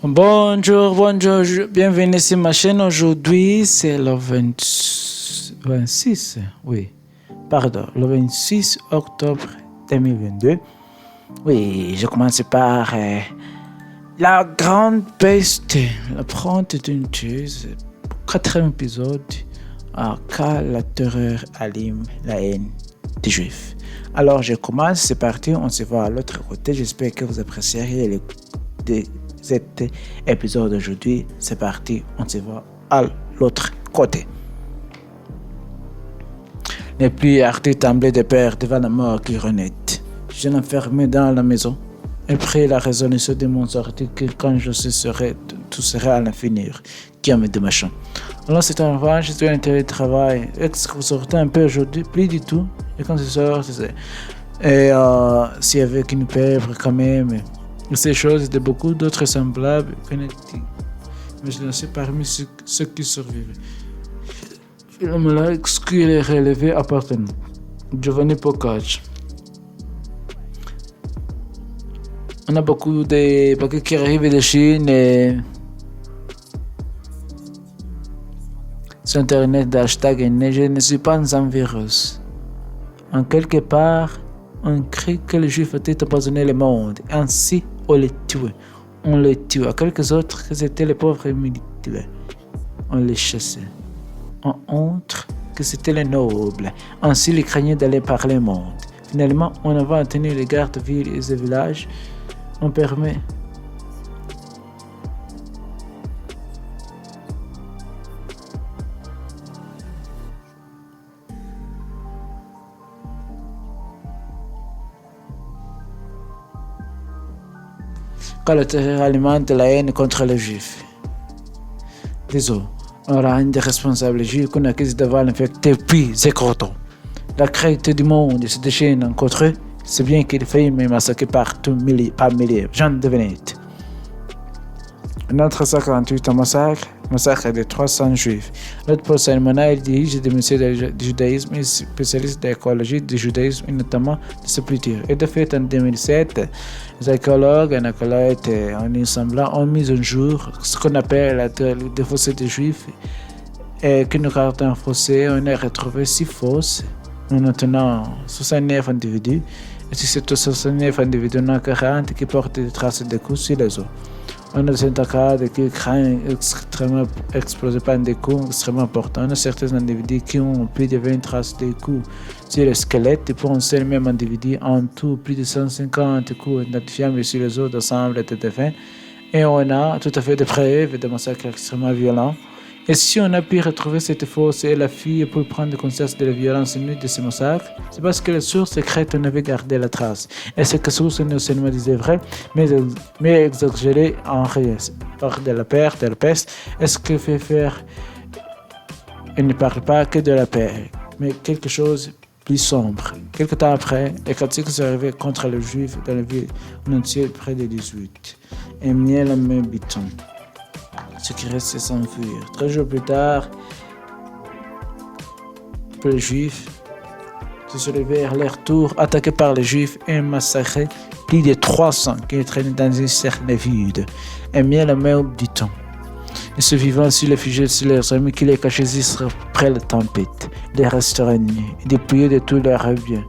Bonjour, bienvenue sur ma chaîne. Aujourd'hui, c'est le 26, le 26 octobre 2022. Oui, je commence par la grande peste, la prente d'une tueuse, 4e épisode, quand la terreur allume la haine des Juifs. Alors, je commence, c'est parti, on se voit à l'autre côté. J'espère que vous apprécierez cet épisode d'aujourd'hui. C'est parti, on se voit à l'autre côté. Les pluies arrêtées tremblaient de peur devant la mort qui renaît. Je l'enfermais dans la maison et pris la résolution de mon sortie que quand je serai, tout sera à l'infini qui me de ma chambre. Alors c'est un revanche, je suis à l'intérieur du travail. Est-ce que vous sortez un peu aujourd'hui? Plus du tout. Et quand je sors, c'est... Et s'il y avait qu'une pèvre quand même, ces choses et beaucoup d'autres semblables, mais je ne sais parmi ceux qui survivent. Finalement, ce qui est relevé appartenant. Giovanni Boccaccio. On a beaucoup de paquets qui arrivent de Chine et sur internet d'hashtag et je ne suis pas un virus. En quelque part, on crie que les Juifs étaient empoisonnés le monde. Ainsi, on les tuait. On les tuait. À quelques autres, que c'était les pauvres militaires. On les chassait. En honte, que c'était les nobles. Ainsi, ils craignaient d'aller par le monde. Finalement, on avait tenu les gardes-villes et les villages. On permet quand le terreur alimente la haine contre les Juifs. Désolé, on rend des responsables juifs qu'on accuse d'avoir infecté puis écrotons. La crainte du monde se déchaîne contre eux. C'est bien qu'il faille me massacrer par milliers. J'en devenais. Notre 148 massacre de 300 juifs. L'autre pour Salmona, il dirige des musées du judaïsme et spécialiste d'écologie du judaïsme et notamment de sépulture. Et de fait, en 2007, les archéologues et anacolotes en assemblant ont mis en jour ce qu'on appelle le fossé des juifs et que nous regardons un fossé, on a retrouvé 6 fosses, en attenant 69 individus. Et sur ces 69 individus, on a 40 qui portent des traces de coups sur les os. On a certains cas qui craignent extrêmement explosés par des coups extrêmement importants. On a certains individus qui ont plus de 20 traces de coups sur le squelette. Et pour un seul même individu, en tout, plus de 150 coups identifiables sur les os d'ensemble étaient faits. Et on a tout à fait des preuves de massacres extrêmement violents. Et si on a pu retrouver cette fosse et la fille pour prendre conscience de la violence nue de ces massacres, c'est parce que les sources secrètes en avaient gardé la trace. Et ces sources non seulement disaient vrai, mais exagérées en rien. Par de la perte, de la peste, et ce que fait faire, il ne parle pas que de la paix, mais quelque chose plus sombre. Quelque temps après, les critiques sont arrivés contre les Juifs dans la ville entière près de 18. Et miel la main biton. Ce qui restait s'enfuir. 3 jours plus tard, les Juifs se sont levés à leur tour, attaqués par les Juifs et massacrés plus de 300 qui traînaient dans une cercle vide et mis la main au bouton. Ils se vivant sur les fusils sur leurs amis qui les cachaient après la tempête, les restaurants nus et dépouillés de tous leurs biens.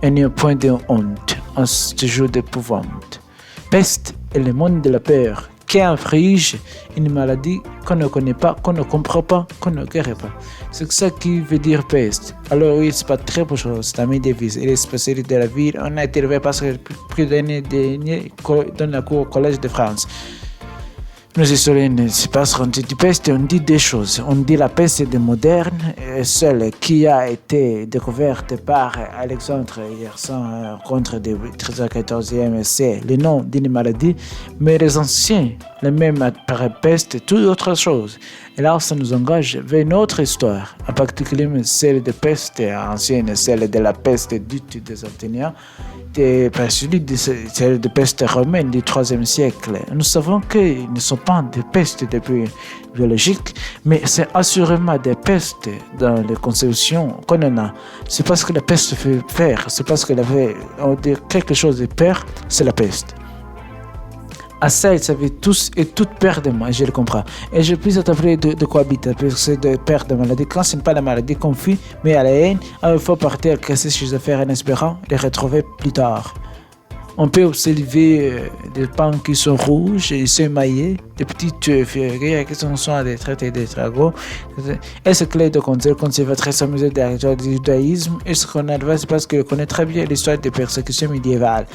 Et n'y a point de honte en ce jour d'épouvante. Peste est le monde de la peur qui inflige une maladie qu'on ne connaît pas, qu'on ne comprend pas, qu'on ne guérit pas. C'est ça qui veut dire peste. Alors oui, c'est pas très beau chose. C'est Ami Davis, il est spécialiste de la ville. On a été élevé parce que plus d'années dans la cour au Collège de France. Nos historiens ne se passent quand on dit peste, on dit des choses. On dit la peste est moderne, celle qui a été découverte par Alexandre Yersin contre le 14e, c'est le nom d'une maladie, mais les anciens, les mêmes par peste, toute autre chose. Et là, ça nous engage vers une autre histoire, en particulier celle de peste ancienne, celle de la peste dite des Athéniens, celle de peste romaine du IIIe siècle. Nous savons qu'ils ne sont pas des pestes depuis biologiques, mais c'est assurément des pestes dans les conceptions qu'on en a. C'est parce que la peste fait peur, c'est parce qu'elle avait quelque chose de peur, c'est la peste. À ça, ils savaient tous et toutes peur de moi, je le comprends. Et je plus t'appeler de cohabiter, parce que c'est de peur de maladie. Quand ce n'est pas la maladie qu'on fuit, mais à la haine, alors il faut partir casser ses affaires en espérant les retrouver plus tard. On peut observer des pans qui sont rouges et s'émailler, des petites feuilles qui sont soit des traites et des travaux. Et ce clé de conservateur s'amuser de la du judaïsme. Et ce qu'on a c'est parce qu'il connaît très bien l'histoire des persécutions médiévales.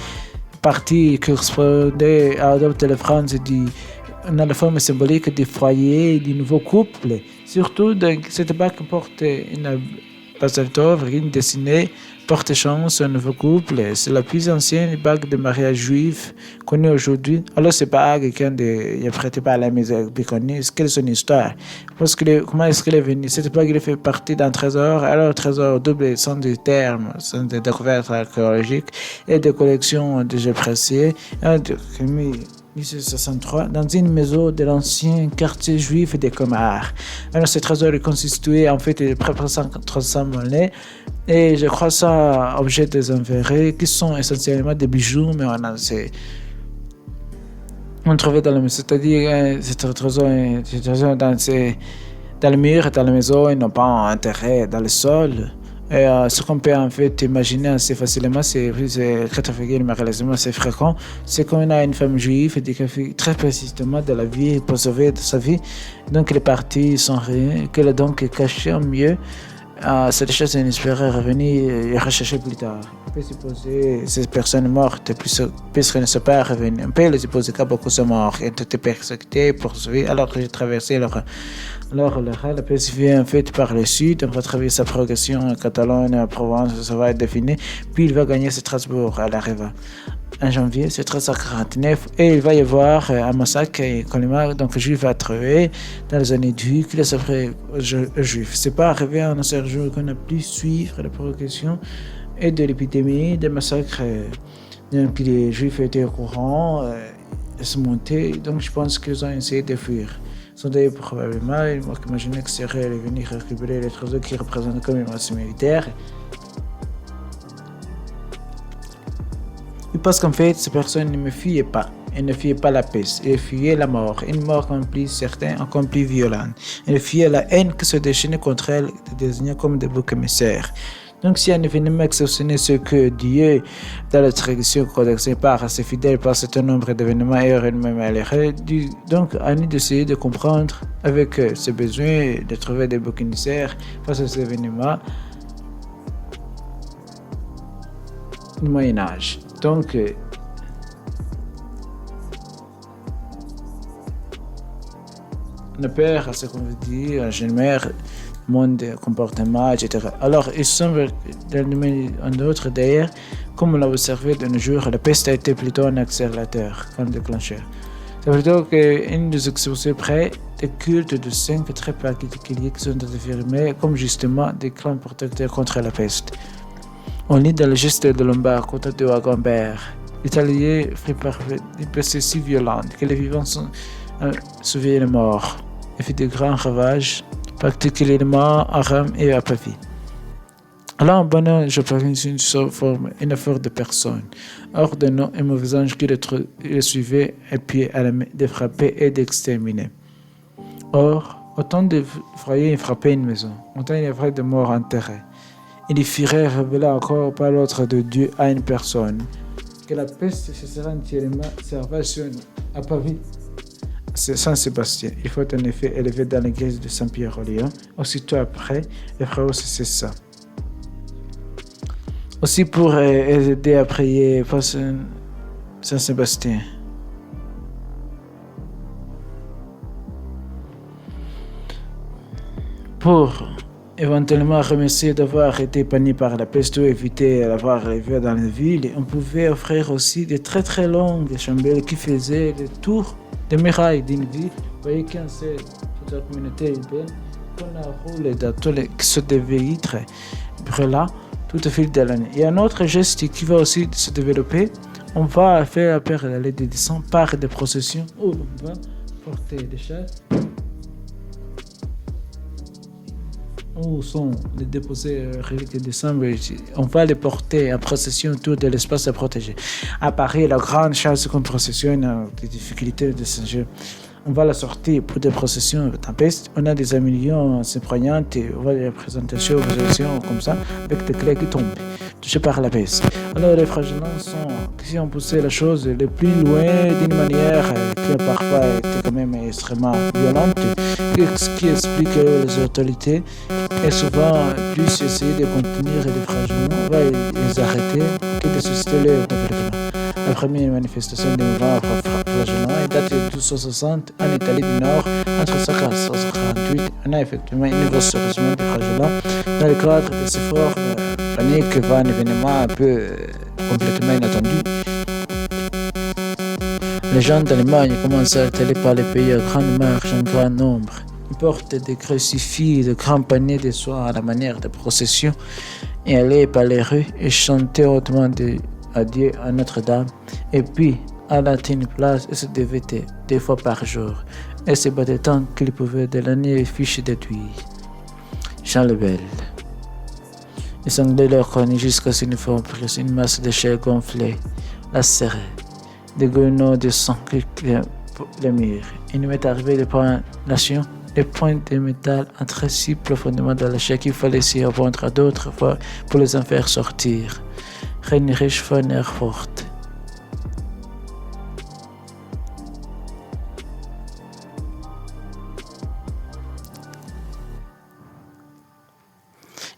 Partie qui correspondait à adopter la France dans la forme symbolique des foyers et des nouveaux couples. Surtout, cette bague porte une Pasteltov, une dessinée, porte chance, un nouveau couple. C'est la plus ancienne bague de mariage juif connue aujourd'hui. Alors, cette bague, quand il est prêté par la maison, quelle est son histoire? Parce que comment est-ce qu'elle est venue? Cette bague, elle fait partie d'un trésor. Alors, trésor double sans du terme, sans des découvertes archéologiques et des collections de jeux précieux. 1863, dans une maison de l'ancien quartier juif des Comars. Alors, ce trésor est constitué en fait de près de 300 monnaies et je crois ça objet désinvérés qui sont essentiellement des bijoux, mais on trouvait dans le maison, c'est-à-dire ce trésor dans le mur, dans la maison, ils n'ont pas enterré dans le sol. Et ce qu'on peut en fait imaginer assez facilement, c'est malheureusement c'est fréquent, c'est qu'on a une femme juive qui fait très précisément de la vie pour sauver de sa vie. Donc les parties sont rien, qu'elle a donc caché au mieux. Cette chose inespérée revenir et rechercher plus tard. On peut supposer ces personnes mortes, puisqu'elles ne sont pas revenues. On peut les supposer qu'à beaucoup sont morts, et ont été persécutés, poursuivis, alors que j'ai traversé leur la paix vient en fait par le sud, on va traverser sa progression en Catalogne, en Provence, ça va être défini, puis il va gagner Strasbourg à l'arrivée. En janvier, c'est 1349, et il va y avoir un massacre donc juif va trouver dans les années du qu'il est après juif. C'est pas arrivé en un certain jour qu'on a pu suivre la progression et de l'épidémie, des massacres, donc les juifs étaient au courant, se montaient, donc je pense qu'ils ont essayé de fuir. Sont d'ailleurs probablement, il m'a imaginé que serait venir récupérer les trésors qui représentent comme une masse militaire. Et parce qu'en fait, ces personnes ne me fuyaient pas. Elles ne fuyaient pas la peste, elles fuyaient la mort. Une mort encore plus certaine, encore plus violente. Elles fuyaient la haine qui se déchaînait contre elles, désignant comme des boucs émissaires. Donc si un événement exceptionnel, ce que Dieu, dans la tradition codexienne par ses fidèles par certain nombre d'événements et même malheureux, donc à nous d'essayer de comprendre avec ce besoin de trouver des boucs émissaires face à ces événements du Moyen-Âge. Donc, le père, à ce qu'on veut dire, ingénieur, monde, comportement, etc. Alors, il semble d'un autre d'ailleurs, comme on l'a observé de nos jours, la peste a été plutôt un accélérateur qu'un déclencheur. C'est plutôt qu'une des exceptions près des cultes de saints très particuliers qui sont affirmés comme justement des clans protecteurs contre la peste. On lit dans le geste de Lombard contre de Agamber, l'Italien fut par une peste si violente que les vivants sont sauvés les morts et fit de grands ravages, particulièrement à Rome et à Pavie. Alors en bonheur, je préviens une forme, une affaire de personnes, ordonnant un mauvais ange qui le suivait et puis à la main de frapper et d'exterminer. Or, autant de foyers frappaient une maison, autant il y avait de morts enterrés. Il y ferait révéler encore par l'ordre de Dieu à une personne que la peste se sera entièrement servée à Pavie. C'est Saint-Sébastien. Il faut en effet élever dans l'église de Saint-Pierre au Lyon. Aussitôt après, les frères c'est ça. Aussi pour aider à prier pour Saint-Sébastien. Pour éventuellement remercier d'avoir été épargné par la peste ou éviter d'avoir arrivé dans la ville, on pouvait offrir aussi des très très longues chandelles qui faisaient le tour des murailles d'une ville. Vous voyez quand c'est toute la communauté urbaine qu'on a roulé dans tous les qui se devaient être brûlants tout au fil de l'année. Il y a un autre geste qui va aussi se développer. On va faire appel à l'aide des descentes par des processions où on va porter des chars. où sont les déposés reliques de sang, on va les porter en procession autour de l'espace protégé. À Paris, la grande chasse comme procession a des difficultés de ce jeu. On va la sortir pour des processions tempestes. On a des millions s'éproignantes et on voit des représentations comme ça, avec des clés qui tombent, touchées par la peste. Alors les flagellants sont, si on poussait la chose le plus loin d'une manière qui a parfois été quand même extrêmement violente, ce qui explique que les autorités et souvent plus essayer de contenir les flagellants, on va les arrêter que de susciter complètement. La première manifestation du mouvement flagellant date de 1260 en Italie du Nord. Entre 1948, on a effectivement une grosse surgissement des flagellants dans le cadre de ces forts paniques va un événement un peu complètement inattendu. Les gens d'Allemagne commencent à étaler par les pays à grande marche en grand nombre. Ils portent des crucifix, de grands paniers de soie à la manière de procession et allaient par les rues et chantaient hautement adieu à Notre-Dame, et puis à la place et se dévêtaient 2 fois par jour, et se battaient tant qu'ils pouvaient de l'année et fiches d'étui. Jean Lebel. Ils sanglaient leur cornes jusqu'à ce qu'ils forment prise une masse de chair gonflée, lacérée, des guenaux de sang qui les murs. Il m'est arrivé de prendre nation des points de métal entraient si profondément dans la chair qu'il fallait s'y répondre à d'autres fois pour les en faire sortir. Heinrich von Erfurt.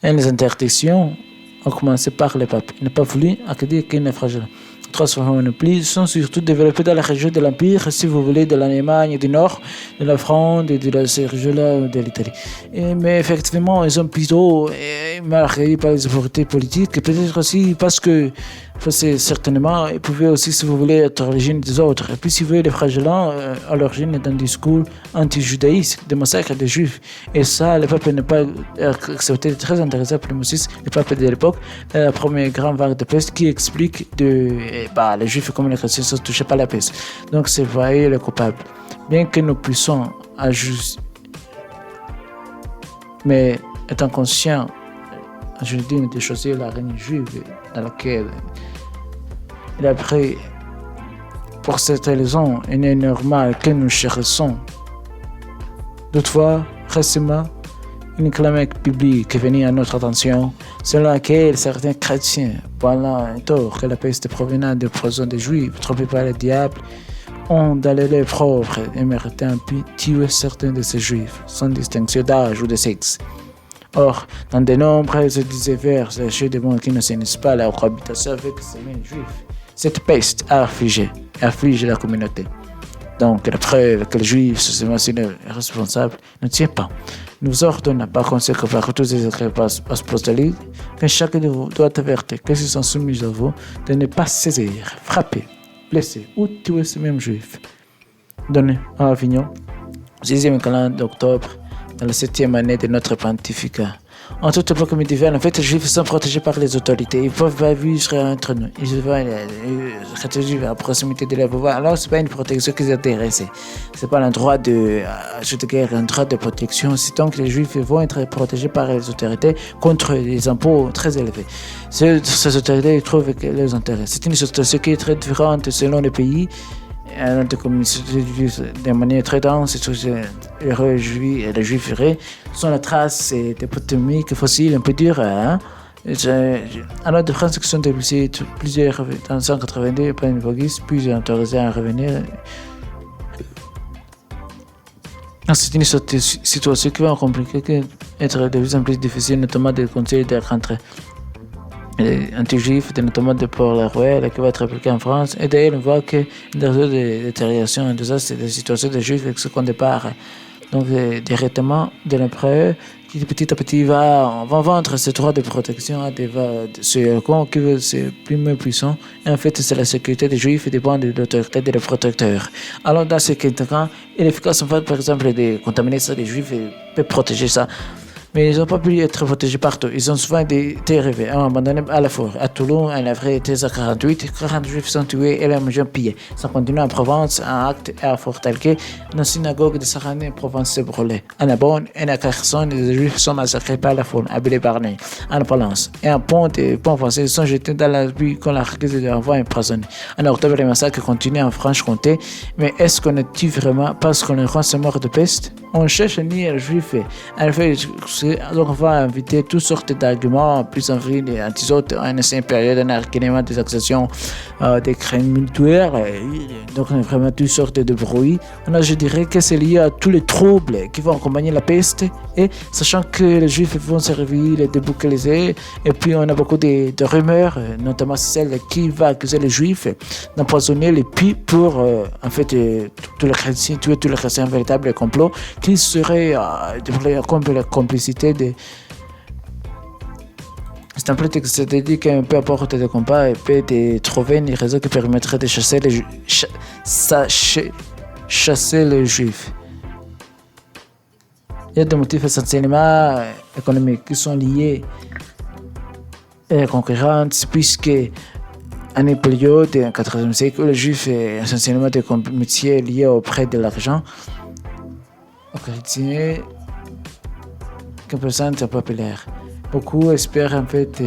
Et les interdictions ont commencé par le pape. Il n'a pas voulu accueillir qu'il ne fragile. 3 formes de plus sont surtout développées dans la région de l'Empire, si vous voulez, de l'Allemagne du Nord, de la France et de ces régions-là de l'Italie. Mais effectivement, ils ont plutôt marqué par les autorités politiques, et peut-être aussi parce que certainement, ils pouvaient aussi, si vous voulez, être à l'origine des autres. Et puis, si vous voulez, les flagellants, à l'origine d'un discours anti-judaïsme, des massacres des juifs. Et ça, le pape n'a pas accepté. Très intéressant pour Moses, le pape de l'époque, la première grande vague de peste qui explique les juifs comme les chrétiens sont touchés par la peste. Donc, c'est voyez le coupable. Bien que nous puissions ajuster, mais étant conscients, je dis, de choisir la reine juive dans laquelle il a pris, pour cette raison, il est normal que nous chérissons. Toutefois, récemment, une clamette publique est venue à notre attention, selon laquelle certains chrétiens, voyant un tort que la peste provenant des prisons des Juifs, trompés par le diable, ont dans leur propre et méritant tué certains de ces Juifs, sans distinction d'âge ou de sexe. Or, dans de nombreuses divers chez des gens qui ne connaissent pas la cohabitation avec ces mêmes Juifs, cette peste afflige la communauté. Donc, la preuve que les Juifs sont responsables ne tient pas. Nous ordonnons par conséquent par tous les écrits apostoliques que chacun de vous doit avertir que s'ils sont soumis à vous de ne pas saisir, frapper, blesser ou tuer ces mêmes Juifs. Donné à Avignon, 6e calendrier d'octobre, dans la 7e année de notre pontificat. En toute époque médiévale, en fait, les Juifs sont protégés par les autorités. Ils peuvent pas vivre entre nous. Ils vont être à proximité de leur pouvoir. Alors, c'est pas une protection qui est intéressée. C'est pas un droit de guerre, un droit de protection. C'est donc que les Juifs vont être protégés par les autorités contre des impôts très élevés. Ces autorités trouvent que les intérêts. C'est une situation qui est très différente selon les pays. Notre communauté de manière très dense, les Juifs vrais sont la trace des potomiques fossiles un peu dures. Alors, de France, qui sont dépouillés plusieurs en 1982 par une voguiste, puis autorisés à revenir. C'est une situation qui va compliquer, être de plus en plus difficile, notamment des conseils de rentrée. Anti-juifs, notamment de Port-la-Royale, qui va être appliqué en France. Et d'ailleurs, on voit que dans les détériorations, c'est des situations de juifs avec ce qu'on départ. Donc, directement, de l'empereur, qui petit à petit va vendre ce droit de protection à ceux qui veulent se plus puissants. Et en fait, c'est la sécurité des juifs et dépend de l'autorité des protecteurs. Alors, dans ce cas, il est efficace, en fait, par exemple, de contaminer ça des juifs et peut protéger ça. mais ils n'ont pas pu être protégés partout. Ils ont souvent été rêvés, abandonnés à la forêt. À Toulon, en avril 1348, 40 Juifs sont tués et leurs maisons pillées. Ça continue en Provence, à Acte et à Fort-Talquet. La synagogue de Saranne, Provence, s'est brûlée. À Narbonne et à Carcassonne, les Juifs sont massacrés par la faune, à Belley-Barney, en Provence. Et en Pont et Pont-Français sont jetés dans la rue qu'on leur accuse d'avoir empoisonnés. En octobre, les massacres continuent en Franche-Comté. Mais est-ce qu'on est tue vraiment parce qu'on est roi mort de peste? On cherche à nier les Juifs. En fait, donc on va inviter toutes sortes d'arguments plus en vrille et anti-autres en une période, on a carrément des accusations des crimes militaires. Donc on a vraiment toutes sortes de bruits. Je dirais que c'est lié à tous les troubles qui vont accompagner la peste, et sachant que les Juifs vont servir les déboucalisés, et puis on a beaucoup de rumeurs, notamment celle qui va accuser les Juifs d'empoisonner les puits pour en fait tuer tous les chrétiens, un véritable complot qui serait comme la complicité de... C'est un prétexte, c'est-à-dire qu'un peu importe de combat, il peut trouver une raison qui permettrait de chasser les Juifs. Il y a des motifs essentiellement économiques qui sont liés à la concurrence, puisque à une période, en 4e siècle, où les Juifs est essentiellement des métiers liés au prêt de l'argent, aux chrétiens, qu'une personne populaire. Beaucoup espèrent en fait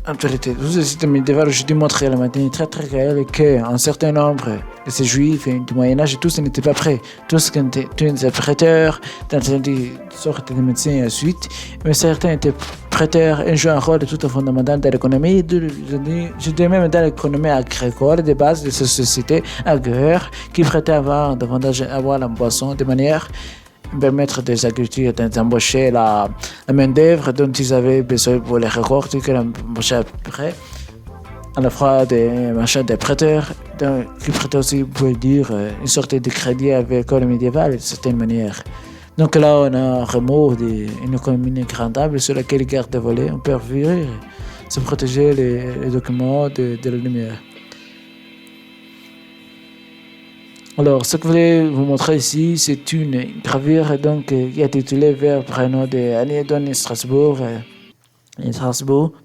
en vérité, tous ces systèmes médiévaux aujourd'hui montrent la manière très très réelle qu'un certain nombre de ces juifs du Moyen-Âge, tous n'étaient pas prêts. Tous étaient des prêteurs, des sortes de médecins et ensuite, mais certains étaient prêteurs et jouaient un rôle tout à fondamental dans l'économie, je dirais même dans l'économie agricole, des bases de ces sociétés agraires qui prêtaient davantage avoir la boisson de manière permettre des agriculteurs d'embaucher la main-d'œuvre dont ils avaient besoin pour les récoltes, que l'embaucher après, à la fois des marchands, des prêteurs, qui prêtaient aussi, vous pouvez dire, une sorte de crédit avec l'école médiévale, d'une certaine manière. Donc là, on a un remous d'une économie rentable sur laquelle les gardes volés, on peut vivre, se protéger les documents de la lumière. Alors, ce que je voulais vous montrer ici, c'est une gravure donc, qui a titulé vers prénom de Anédon Strasbourg.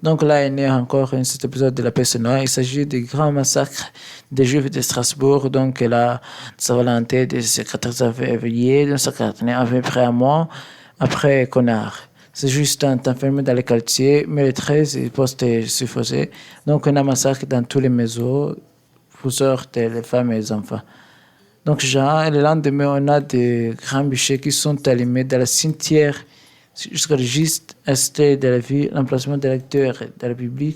Donc là, il y a encore cet épisode de la peste noire. Il s'agit du grand massacre des Juifs de Strasbourg. Donc la Saint-Valentin du 14 février, donc ça à peu près un mois après Connard. C'est juste enfermé dans les quartiers, mais les 13 postes suffisés. Donc on a massacre dans tous les maisons, pour sortir les femmes et les enfants. Donc, et le lendemain, on a des grands bûchers qui sont allumés dans le cimetière jusqu'au registre resté de la ville, l'emplacement des lecteurs de la Bible.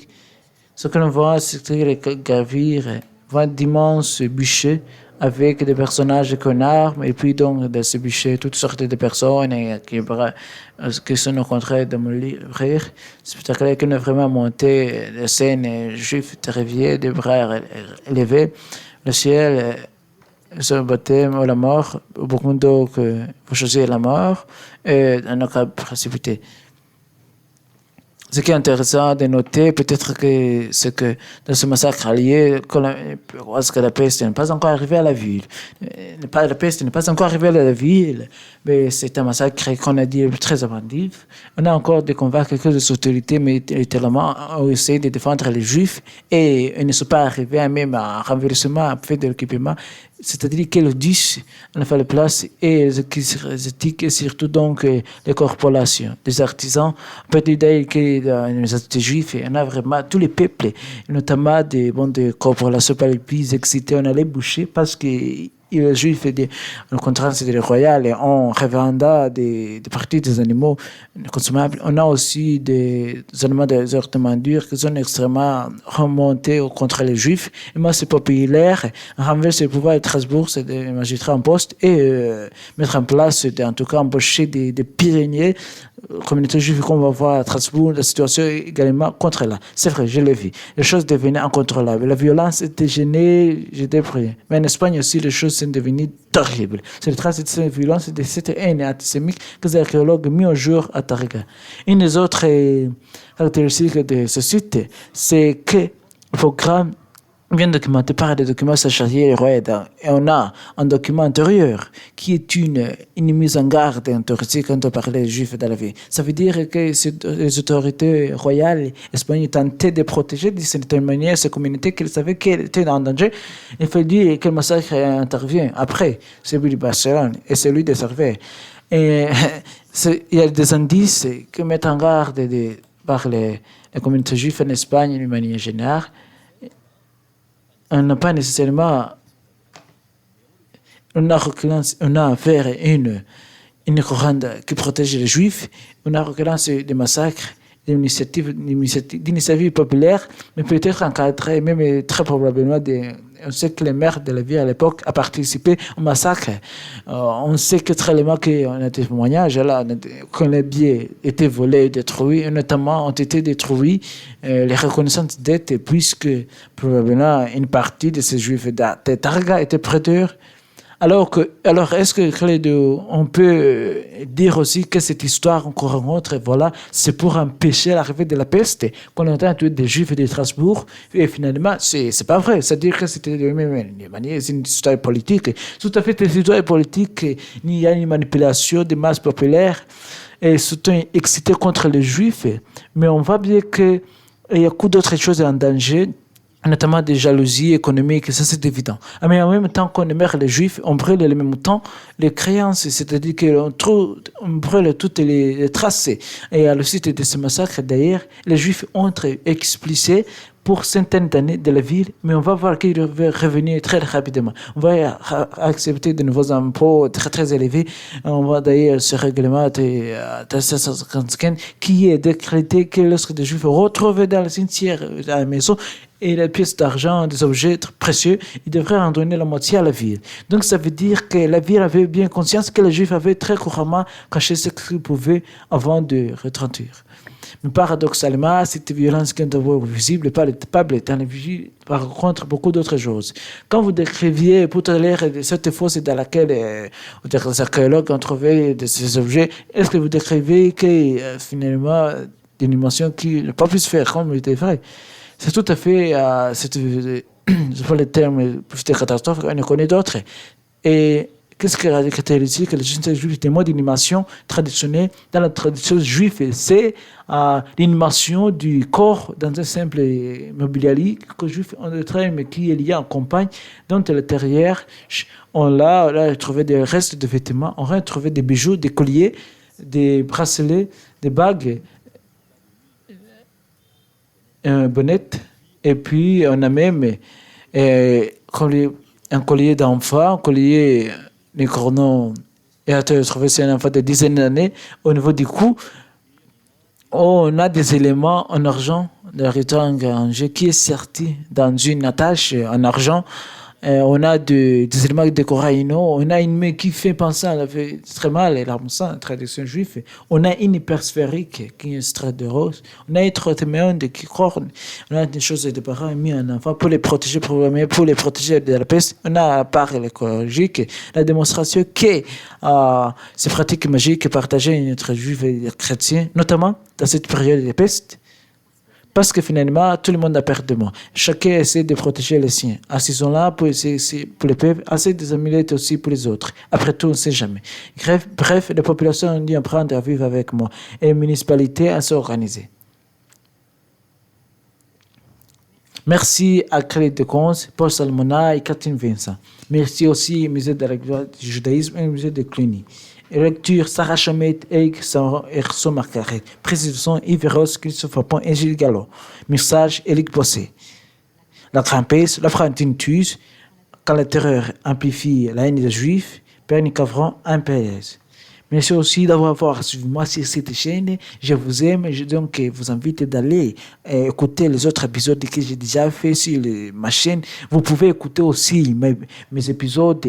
Ce que l'on voit, c'est que les gravures voient d'immenses bûchers avec des personnages qu'on arme, et puis donc dans ces bûchers, toutes sortes de personnes qui sont au contraire de mourir. C'est spectaculaire qu'on a vraiment monté des scènes juives terrifiées, des bras élevés, le ciel. Sur le baptême ou la mort, beaucoup d'eau que vous choisissez la mort et un cas précipité. Ce qui est intéressant de noter, peut-être que c'est que dans ce massacre allié, parce que la peste n'est pas encore arrivée à la ville. La peste n'est pas encore arrivée à la ville, mais c'est un massacre qu'on a dit très abandif. On a encore de convaincre que les autorités militairement ont essayé de défendre les Juifs et ils ne sont pas arrivés même à un renversement fait de l'équipement. C'est-à-dire que le 10, on a fait la place et les éthiques et surtout donc les corporations, des artisans, on peut dire que dans les instituts juifs, on a vraiment tous les peuples, notamment des corporations par les plus excités, on a les bouchers parce que les juifs, au contraire, c'est des royales, on revenda des parties des animaux consommables. On a aussi des animaux des ornements durs qui sont extrêmement remontés contre les juifs. Et moi, c'est populaire. On renverse le pouvoir de Strasbourg, c'est des magistrats en poste et mettre en place, en tout cas, embaucher des pionniers. Communauté juive qu'on va voir à Strasbourg, la situation est également contrôlable. C'est vrai, je l'ai vu. Les choses devenaient incontrôlables. La violence était gênée, j'étais prêt. Mais en Espagne aussi, les choses sont devenues terribles. C'est le trace de cette violence et de cette haine antisémite que les archéologues ont mis au jour à Tariqa. Une des autres caractéristiques de ce site, c'est que le programme bien documenté par des documents sachariés et on a un document intérieur qui est une mise en garde autorisée quand on parlait des juifs dans la vie. Ça veut dire que les autorités royales espagnoles tentaient de protéger d'une certaine manière ces communautés qu'ils savaient qu'elles étaient en danger. Il fallait que le massacre intervienne après celui de Barcelone et celui de Cervera. Et il y a des indices qui mettent en garde par les communautés juives en Espagne d'une manière générale. On n'a pas nécessairement, on a affaire à une courante qui protège les juifs, on a recommence des massacres, d'initiatives populaires, mais peut-être encadrées, même très probablement on sait que les maires de la ville à l'époque a participé au massacre. On sait que très clairement qu'on a des témoignages là, quand les biens étaient volés et détruits, et notamment ont été détruits les reconnaissances dettes, puisque probablement une partie de ces juifs de Targa étaient prêteurs. Alors, est-ce que on peut dire aussi que cette histoire qu'on rencontre, voilà, c'est pour empêcher l'arrivée de la peste, qu'on entend tuer des juifs de Strasbourg, et finalement, c'est pas vrai. C'est-à-dire que c'était de même manière, c'est une histoire politique. Tout à fait, une histoire politique, il y a une manipulation des masses populaires, et surtout excité contre les juifs, mais on voit bien qu'il y a beaucoup d'autres choses en danger, notamment des jalousies économiques, ça c'est évident. Mais en même temps qu'on émère les juifs, on brûle en même temps les créances, c'est-à-dire qu'on brûle toutes les traces. Et à la suite de ce massacre, d'ailleurs, les juifs ont été expulsés pour centaines d'années de la ville, mais on va voir qu'ils vont revenir très rapidement. On va accepter de nouveaux impôts très très élevés. On va d'ailleurs ce règlement de 1755 qui est décrété que lorsque des juifs retrouvent dans le cimetière de la maison et les pièces d'argent, des objets précieux, ils devraient en donner la moitié à la ville. Donc ça veut dire que la ville avait bien conscience que les juifs avaient très couramment caché ce qu'ils pouvaient avant de retentir. Mais paradoxalement, cette violence qui est visible par les palpables par contre beaucoup d'autres choses. Quand vous décriviez tout à l'heure cette fosse dans laquelle les archéologues ont trouvé de ces objets, est-ce que vous décrivez que finalement une dimension qui n'a pas pu se faire comme il était vrai? C'est tout à fait, je vois les termes plus de catastrophes, on en connaît d'autres. Et qu'est-ce qui est caractéristique que les juifs des modes d'animation traditionnels dans la tradition juive? C'est l'animation du corps dans un simple mobilier que les juifs ont mais qui est lié en campagne, dont à l'intérieur, on a trouvé des restes de vêtements, on a trouvé des bijoux, des colliers, des bracelets, des bagues, un bonnet, et puis on a même un collier d'enfant, un collier de cornons, et on a trouvé c'est un enfant de dizaines d'années. Au niveau du cou, on a des éléments en argent, de rectangle qui est sorti dans une attache en argent. On a des éléments de coraïno, on a une main qui fait penser à la fait très mal, et la tradition juive. On a une hypersphérique qui est extrait de rose. On a une trottéméonde qui corne. On a des choses de parents mis en enfant pour les protéger, pour les protéger de la peste. On a, par l'écologique, la démonstration que ces pratiques magiques partagées entre juifs et chrétiens, notamment dans cette période de peste. Parce que finalement, tout le monde a peur de moi. Chacun essaie de protéger les siens. À ce moment-là, pour les peuples, assez des amulettes aussi pour les autres. Après tout, on ne sait jamais. Bref, la population a dû apprendre à vivre avec moi. Et les municipalités à s'organiser. Merci à Crédit de Cons, Paul Salmona et Catherine Vincent. Merci aussi au musée de la gloire du judaïsme et au musée de Cluny. Lecture Sarah Chamet, Eik Erso Margaret. Précision Yves Ross, Christophe Pont et Gilles Gallo. Message Éric Bossé. La trempesse, la Frantine Tuse, quand la terreur amplifie la haine des Juifs, Perni Cavron, impérieuse. Merci aussi d'avoir suivi moi sur cette chaîne. Je vous aime. Je donc vous invite d'aller écouter les autres épisodes que j'ai déjà fait sur ma chaîne. Vous pouvez écouter aussi mes épisodes.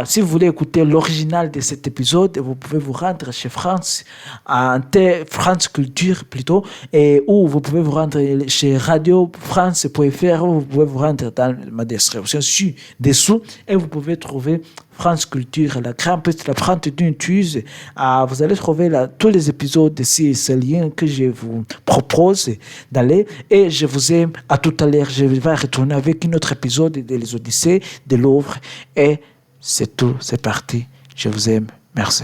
Si vous voulez écouter l'original de cet épisode, vous pouvez vous rendre chez France Culture plutôt, et ou vous pouvez vous rendre chez radiofrance.fr, ou vous pouvez vous rendre dans ma description dessous, et vous pouvez trouver France Culture, la grande petite, la prente d'une tuse, suite. Vous allez trouver là tous les épisodes de ces liens que je vous propose d'aller. Et je vous aime. À tout à l'heure, je vais retourner avec un autre épisode de Les Odyssées de Louvre. Et c'est tout, c'est parti. Je vous aime. Merci.